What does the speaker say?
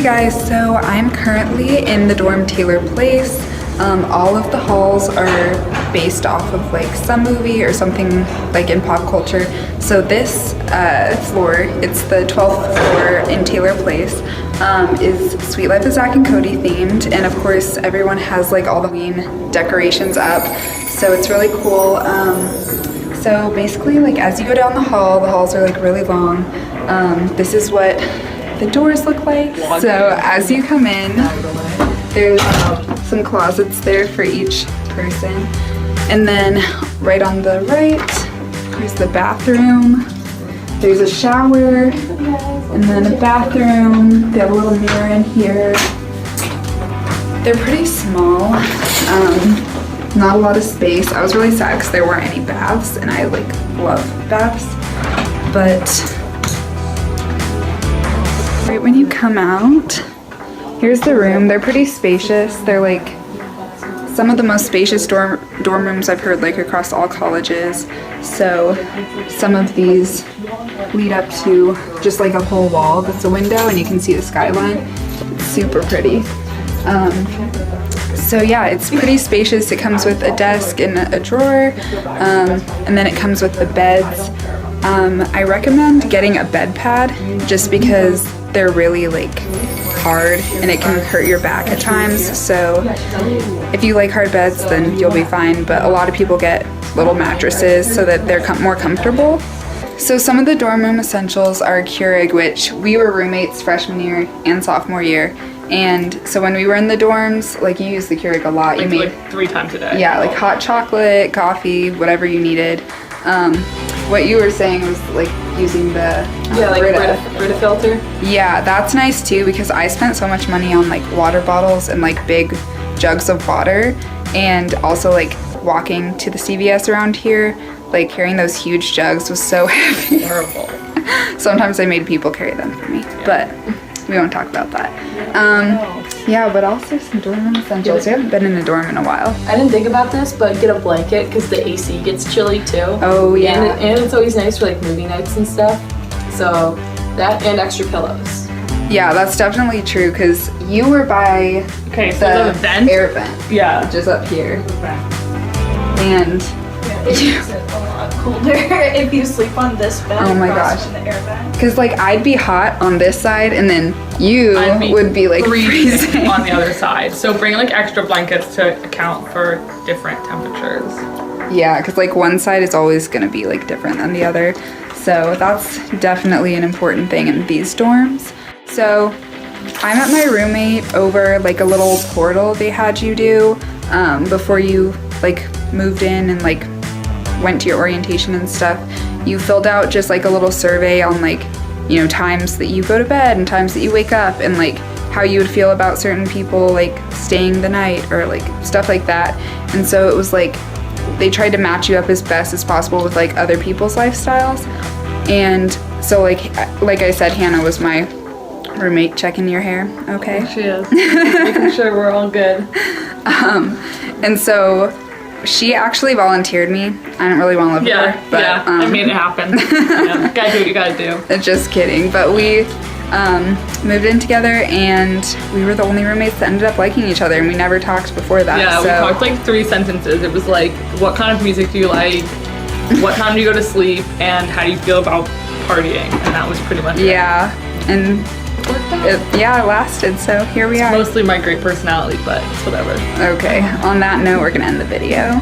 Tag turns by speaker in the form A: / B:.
A: guys, so I'm currently in the dorm Taylor Place. All of the halls are based off of like some movie or something like in pop culture. So this floor, it's the 12th floor in Taylor Place, is Suite Life of Zack and Cody themed, and of course everyone has like all the Halloween decorations up, so it's really cool. So basically, like as you go down the halls are like really long. This is what the doors look like. So as you come in, there's some closets there for each person. And then right on the right, there's the bathroom. There's a shower, and then a bathroom. They have a little mirror in here. They're pretty small. Not a lot of space. I was really sad because there weren't any baths, and I like love baths. But right when you come out, here's the room. They're pretty spacious. They're like some of the most spacious dorm rooms I've heard like across all colleges. So some of these lead up to just like a whole wall that's a window, and you can see the skyline. It's super pretty. So yeah, it's pretty spacious. It comes with a desk and a drawer, and then it comes with the beds. I recommend getting a bed pad just because they're really like hard and it can hurt your back at times. So if you like hard beds, then you'll be fine, but a lot of people get little mattresses so that they're more comfortable. So some of the dorm room essentials are Keurig, which we were roommates freshman year and sophomore year. And so when we were in the dorms, like you used the Keurig a lot.
B: Like,
A: you made
B: like 3 times a day.
A: Yeah, like hot chocolate, coffee, whatever you needed. What you were saying was like using the
B: Brita filter.
A: Yeah, that's nice too, because I spent so much money on like water bottles and like big jugs of water, and also like walking to the CVS around here, like carrying those huge jugs was so heavy.
B: Terrible.
A: Sometimes I made people carry them for me, but we won't talk about that. Yeah, but also some dorm room essentials. We haven't been in a dorm in a while.
C: I didn't think about this, but get a blanket because the AC gets chilly too.
A: Oh yeah.
C: And it's always nice for like movie nights and stuff. So that and extra pillows.
A: Yeah, that's definitely true, because you were by
B: Okay, so
A: the
B: the vent?
A: air vent,
B: Yeah.
A: which is up here.
B: Okay.
A: And
D: It makes it a lot colder if you sleep on this bed.
A: Oh my
D: across
A: gosh.
D: from the air vent.
A: because like I'd be hot on this side, and then you would be like freezing
B: on the other side. So bring like extra blankets to account for different temperatures.
A: Yeah, because like one side is always going to be like different than the other. So that's definitely an important thing in these dorms. So I met my roommate over like a little portal they had you do before you like moved in and like went to your orientation and stuff. You filled out just like a little survey on like, you know, times that you go to bed and times that you wake up, and like how you would feel about certain people like staying the night or like stuff like that. And so it was like they tried to match you up as best as possible with like other people's lifestyles. And so like I said, Hannah was my roommate. Checking your hair, okay?
B: She is. Making sure we're all good.
A: And so she actually volunteered me. I don't really want to live with her, but
B: I made it happen. Yeah, gotta do what you gotta do.
A: Just kidding. But we moved in together, and we were the only roommates that ended up liking each other, and we never talked before that.
B: Yeah,
A: so.
B: we talked like 3 sentences. It was like, what kind of music do you like? What time do you go to sleep? And how do you feel about partying? And that was pretty much it.
A: Yeah, and it lasted, so here we are.
B: Mostly my great personality, but it's whatever.
A: Okay, on that note, we're gonna end the video.